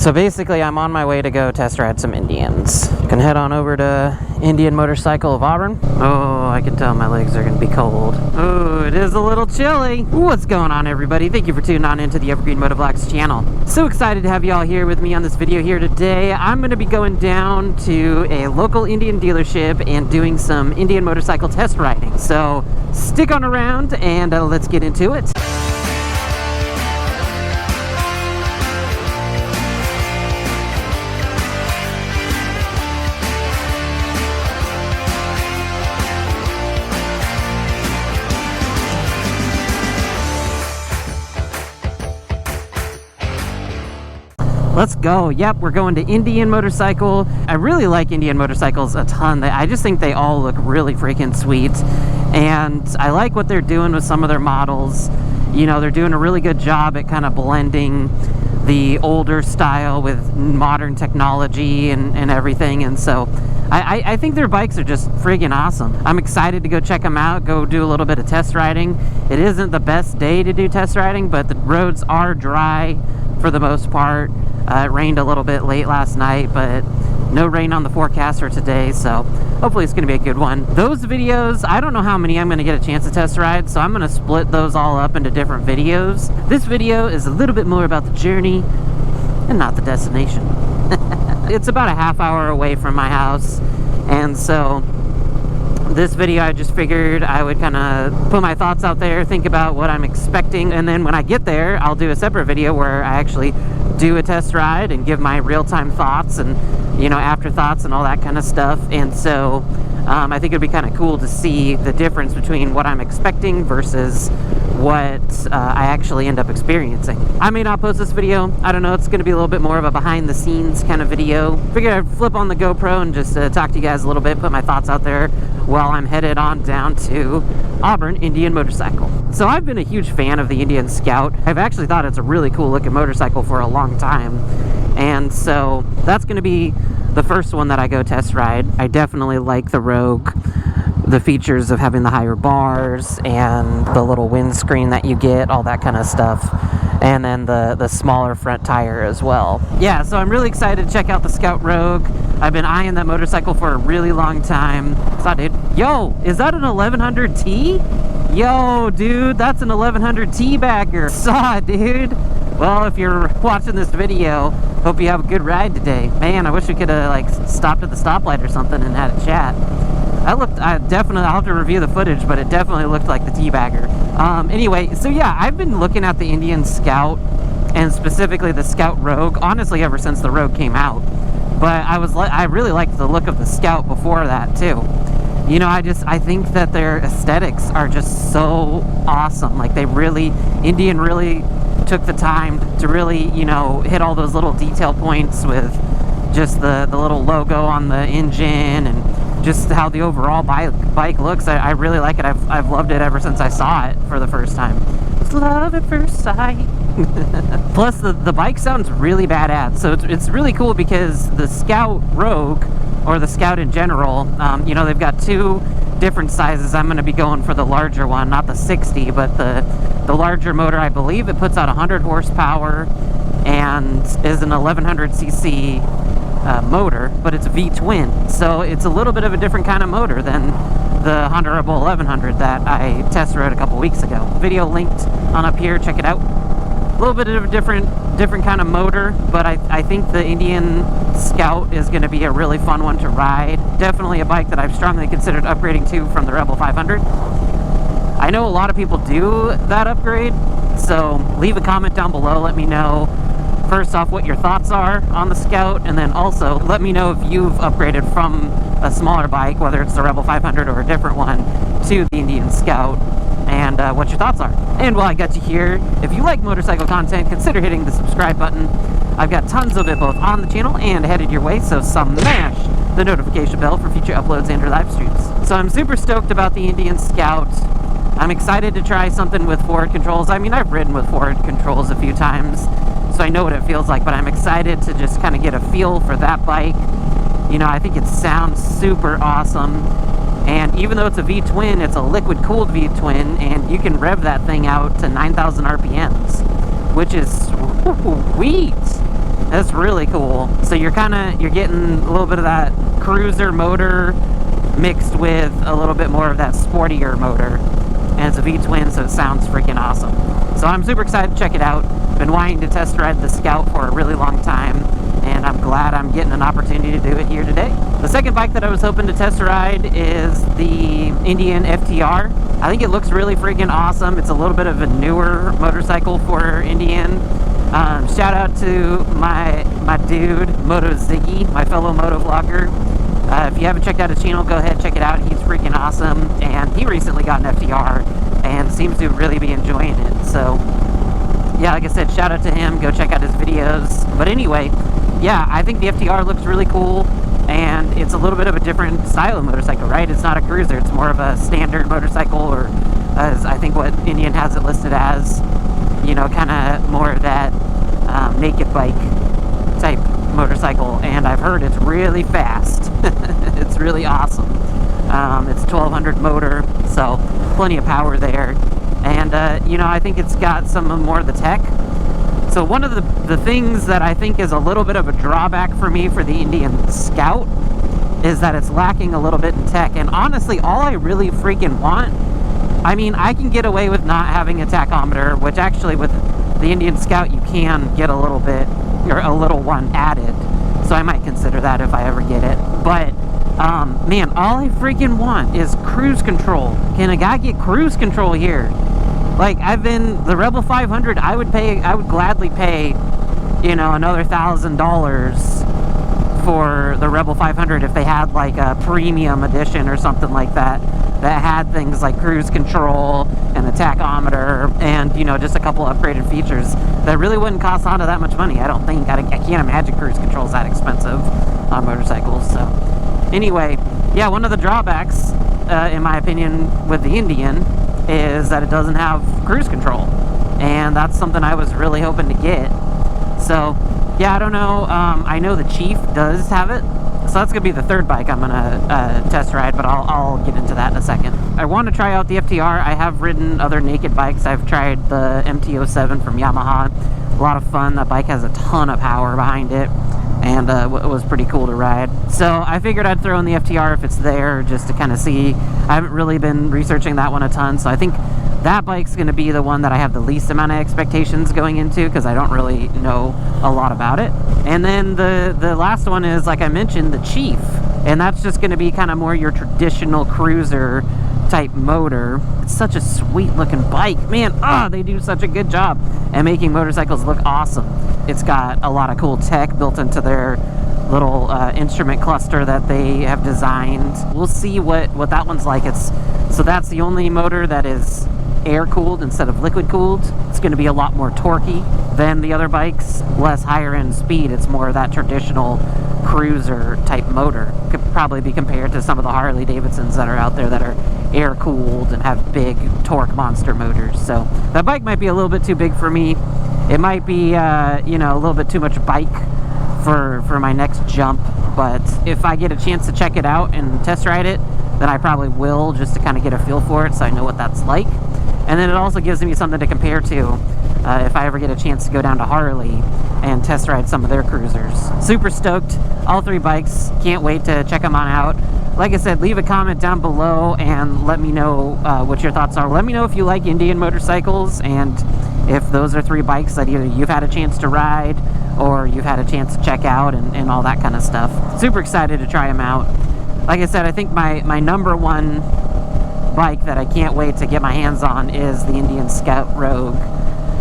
So basically, I'm on my way to go test ride some Indians. Gonna head on over to Indian Motorcycle of Auburn. Oh, I can tell my legs are gonna be cold. Oh, it is a little chilly. What's going on, everybody? Thank you for tuning on into the Evergreen Motovlogs channel. So excited to have you all here with me on this video here today. I'm gonna be going down to a local Indian dealership and doing some Indian motorcycle test riding. So stick on around and let's get into it. Let's go. Yep, we're going to Indian Motorcycle. I really like Indian motorcycles a ton. I just think they all look really freaking sweet. And I like what they're doing with some of their models. You know, they're doing a really good job at kind of blending the older style with modern technology and everything. And so I think their bikes are just friggin' awesome. I'm excited to go check them out, go do a little bit of test riding. It isn't the best day to do test riding, but the roads are dry for the most part. It rained a little bit late last night, but no rain on the forecast for today, so hopefully it's going to be a good one. Those videos, I don't know how many I'm going to get a chance to test ride, so I'm going to split those all up into different videos. This video is a little bit more about the journey and not the destination. It's about a half hour away from my house, and so this video I just figured I would kind of put my thoughts out there, think about what I'm expecting, and then when I get there I'll do a separate video where I actually do a test ride and give my real-time thoughts and, you know, afterthoughts and all that kind of stuff. And so I think it'd be kind of cool to see the difference between what I'm expecting versus what I actually end up experiencing. I may not post this video. I don't know. It's going to be a little bit more of a behind-the-scenes kind of video. Figured I'd flip on the GoPro and just talk to you guys a little bit, put my thoughts out there while I'm headed on down to Auburn Indian Motorcycle. So I've been a huge fan of the Indian Scout. I've actually thought it's a really cool looking motorcycle for a long time. And so that's going to be the first one that I go test ride. I definitely like the Rogue. The features of having the higher bars and the little windscreen that you get, all that kind of stuff, and then the smaller front tire as well. Yeah, so I'm really excited to check out the Scout Rogue. I've been eyeing that motorcycle for a really long time. Saw, dude. Yo, is that an 1100T? Yo, dude, that's an 1100T backer. Saw it, dude. Well, if you're watching this video, hope you have a good ride today. Man, I wish we could have like stopped at the stoplight or something and had a chat. I'll have to review the footage, but it definitely looked like the T-Bagger. Anyway, so yeah, I've been looking at the Indian Scout, and specifically the Scout Rogue, honestly, ever since the Rogue came out. But I really liked the look of the Scout before that, too. You know, I think that their aesthetics are just so awesome. Like, Indian really took the time to really, you know, hit all those little detail points with just the little logo on the engine and just how the overall bike looks. I really like it. I've loved it ever since I saw it for the first time. It's love at first sight. Plus the bike sounds really badass. So it's really cool because the Scout Rogue, or the Scout in general, you know, they've got two different sizes. I'm going to be going for the larger one, not the 60, but the larger motor. I believe it puts out 100 horsepower and is an 1100cc motor, but it's V-twin, so it's a little bit of a different kind of motor than the Honorable 1100 that I test rode a couple weeks ago. Video linked on up here, check it out. A little bit of a different kind of motor, but I think the Indian Scout is going to be a really fun one to ride. Definitely a bike that I've strongly considered upgrading to from the Rebel 500. I know a lot of people do that upgrade, so leave a comment down below, let me know first off what your thoughts are on the Scout, and then also let me know if you've upgraded from a smaller bike, whether it's the Rebel 500 or a different one, to the Indian Scout, and what your thoughts are. And while I got you here, if you like motorcycle content, consider hitting the subscribe button. I've got tons of it both on the channel and headed your way, so smash the notification bell for future uploads and or live streams. So I'm super stoked about the Indian Scout. I'm excited to try something with forward controls. I mean, I've ridden with forward controls a few times, so I know what it feels like, but I'm excited to just kind of get a feel for that bike. You know, I think it sounds super awesome, and even though it's a V-twin, it's a liquid-cooled V-twin, and you can rev that thing out to 9,000 RPMs, which is sweet. That's really cool. So you're getting a little bit of that cruiser motor mixed with a little bit more of that sportier motor. And it's a V-twin, so it sounds freaking awesome. So I'm super excited to check it out. Been wanting to test ride the Scout for a really long time, and I'm glad I'm getting an opportunity to do it here today. The second bike that I was hoping to test ride is the Indian FTR. I think it looks really freaking awesome. It's a little bit of a newer motorcycle for Indian. Shout out to my dude, Moto Ziggy, my fellow motovlogger. If you haven't checked out his channel, go ahead, check it out. He's freaking awesome, and he recently got an FTR and seems to really be enjoying it. So yeah, like I said, shout out to him. Go check out his videos. But anyway, yeah, I think the FTR looks really cool, and it's a little bit of a different style of motorcycle, right? It's not a cruiser. It's more of a standard motorcycle, or as I think what Indian has it listed as, you know, kind of more of that naked bike type motorcycle. And I've heard it's really fast. It's really awesome. It's 1200 motor, so plenty of power there. And you know, I think it's got some more of the tech. So one of the things that I think is a little bit of a drawback for me for the Indian Scout is that it's lacking a little bit in tech. And honestly, all I really freaking want, I mean, I can get away with not having a tachometer, which actually with the Indian Scout you can get a little bit, or a little one added. So I might consider that if I ever get it. But man, all I freaking want is cruise control. Can a guy get cruise control here? Like, the Rebel 500, I would gladly pay, you know, another $1,000 for the Rebel 500 if they had like a premium edition or something like that had things like cruise control and the tachometer and, you know, just a couple upgraded features that really wouldn't cost Honda that much money. I don't think. I can't imagine cruise control is that expensive on motorcycles. So anyway, yeah, one of the drawbacks, in my opinion, with the Indian is that it doesn't have cruise control, and that's something I was really hoping to get. So yeah, I don't know. I know the Chief does have it, so that's gonna be the third bike I'm gonna test ride, but I'll get into that in a second. I want to try out the FTR. I have ridden other naked bikes. I've tried the MT-07 from Yamaha. A lot of fun. That bike has a ton of power behind it, and it was pretty cool to ride. So I figured I'd throw in the FTR if it's there, just to kind of see. I haven't really been researching that one a ton, so I think that bike's going to be the one that I have the least amount of expectations going into, because I don't really know a lot about it. And then the last one is, like I mentioned, the Chief, and that's just going to be kind of more your traditional cruiser type motor. It's such a sweet looking bike, man. They do such a good job at making motorcycles look awesome. It's got a lot of cool tech built into their little instrument cluster that they have designed. We'll see what that one's like. So that's the only motor that is air cooled instead of liquid cooled. It's going to be a lot more torquey than the other bikes, less higher end speed. It's more of that traditional cruiser type motor. Could probably be compared to some of the Harley Davidsons that are out there that are air cooled and have big torque monster motors. So that bike might be a little bit too big for me. It might be you know, a little bit too much bike for my next jump, but if I get a chance to check it out and test ride it, then I probably will, just to kind of get a feel for it so I know what that's like. And then it also gives me something to compare to if I ever get a chance to go down to Harley and test ride some of their cruisers. Super stoked. All three bikes. Can't wait to check them on out. Like I said, leave a comment down below and let me know what your thoughts are. Let me know if you like Indian motorcycles, and if those are three bikes that either you've had a chance to ride or you've had a chance to check out and all that kind of stuff. Super excited to try them out. Like I said, I think my number one bike that I can't wait to get my hands on is the Indian Scout Rogue.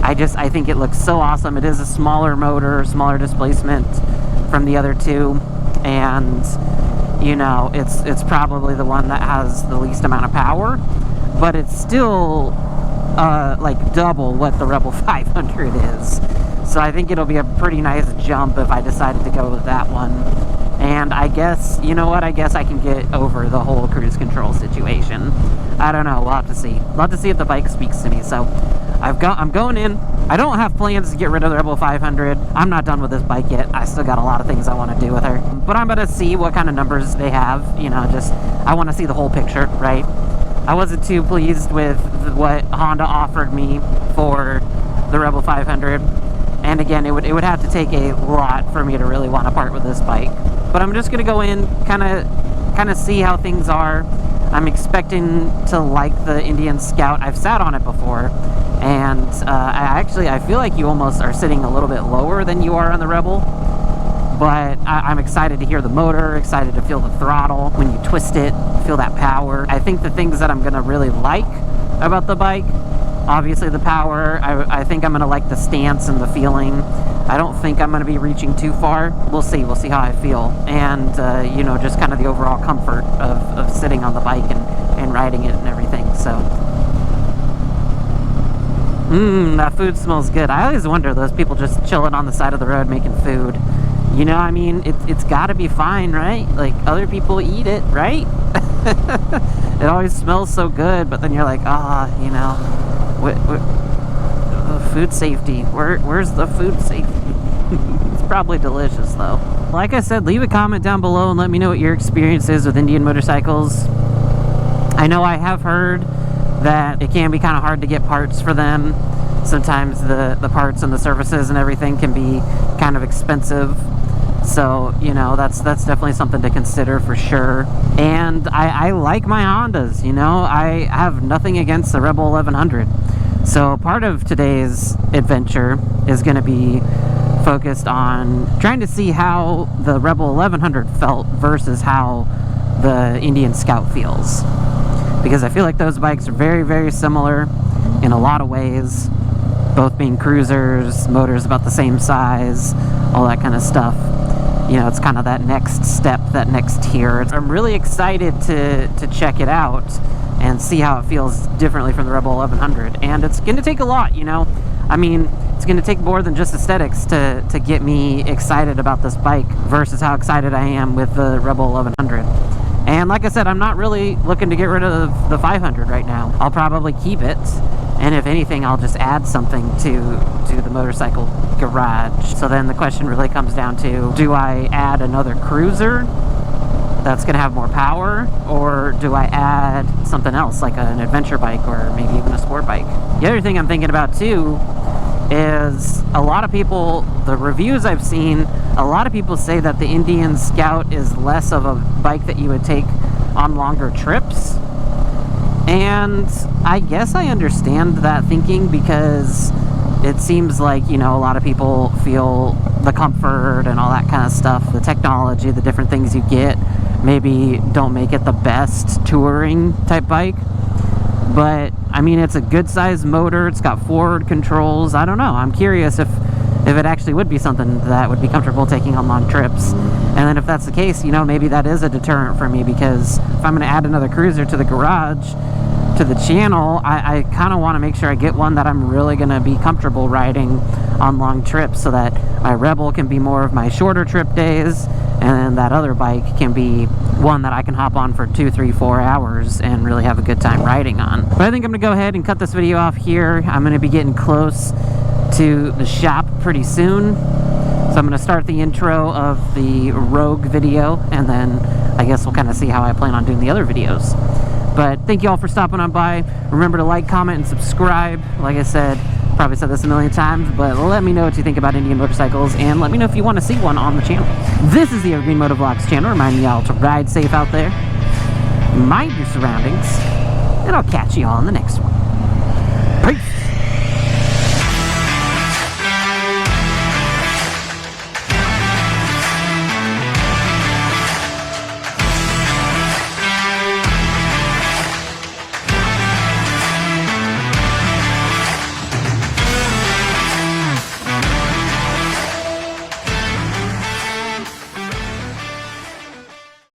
I think it looks so awesome. It is a smaller motor, smaller displacement from the other two, and you know, it's probably the one that has the least amount of power, but it's still like double what the Rebel 500 is. So I think it'll be a pretty nice jump if I decided to go with that one. And I guess, you know what, I guess I can get over the whole cruise control situation. I don't know, we'll have to see. We'll have to see if the bike speaks to me. So I'm going in. I don't have plans to get rid of the Rebel 500. I'm not done with this bike yet. I still got a lot of things I want to do with her. But I'm going to see what kind of numbers they have. You know, just, I want to see the whole picture, right? I wasn't too pleased with what Honda offered me for the Rebel 500. And again, it would have to take a lot for me to really want to part with this bike. But I'm just gonna go in, kind of see how things are. I'm expecting to like the Indian Scout. I've sat on it before, and I feel like you almost are sitting a little bit lower than you are on the Rebel. But I'm excited to hear the motor, excited to feel the throttle when you twist it, feel that power. I think the things that I'm gonna really like about the bike, obviously the power, I think I'm gonna like the stance and the feeling. I don't think I'm gonna be reaching too far. We'll see how I feel. And you know, just kind of the overall comfort of sitting on the bike and riding it and everything, so. That food smells good. I always wonder, those people just chilling on the side of the road making food. You know, I mean, it's gotta be fine, right? Like, other people eat it, right? It always smells so good, but then you're like, you know, food safety. Where's the food safety? It's probably delicious, though. Like I said, leave a comment down below and let me know what your experience is with Indian motorcycles. I know I have heard that it can be kind of hard to get parts for them. Sometimes the parts and the services and everything can be kind of expensive. So, you know, that's definitely something to consider for sure. And I like my Hondas, you know. I have nothing against the Rebel 1100. So part of today's adventure is going to be focused on trying to see how the Rebel 1100 felt versus how the Indian Scout feels. Because I feel like those bikes are very, very similar in a lot of ways. Both being cruisers, motors about the same size, all that kind of stuff. You know, it's kind of that next step, that next tier. I'm really excited to check it out and see how it feels differently from the Rebel 1100. And it's going to take a lot, you know. I mean, it's going to take more than just aesthetics to get me excited about this bike versus how excited I am with the Rebel 1100. And like I said, I'm not really looking to get rid of the 500 right now. I'll probably keep it. And if anything, I'll just add something to the motorcycle garage. So then the question really comes down to, do I add another cruiser that's going to have more power? Or do I add something else, like an adventure bike or maybe even a sport bike? The other thing I'm thinking about too is a lot of people, the reviews I've seen, a lot of people say that the Indian Scout is less of a bike that you would take on longer trips. And I guess I understand that thinking, because it seems like, you know, a lot of people feel the comfort and all that kind of stuff, the technology, the different things you get, maybe don't make it the best touring type bike. But I mean, it's a good sized motor, it's got forward controls. I don't know, I'm curious if it actually would be something that would be comfortable taking on long trips. And then if that's the case, you know, maybe that is a deterrent for me, because if I'm going to add another cruiser to the garage, to the channel, I kind of want to make sure I get one that I'm really going to be comfortable riding on long trips, so that my Rebel can be more of my shorter trip days, and that other bike can be one that I can hop on for 2, 3, 4 hours and really have a good time riding on. But I think I'm going to go ahead and cut this video off here. I'm going to be getting close to the shop pretty soon, so I'm going to start the intro of the Rogue video, and then I guess we'll kind of see how I plan on doing the other videos. But thank you all for stopping on by. Remember to like, comment, and subscribe. Like I said, probably said this a million times, but let me know what you think about Indian motorcycles, and let me know if you want to see one on the channel. This is the Evergreen Motovlogs channel, reminding y'all to ride safe out there, mind your surroundings, and I'll catch you all in the next one. Peace!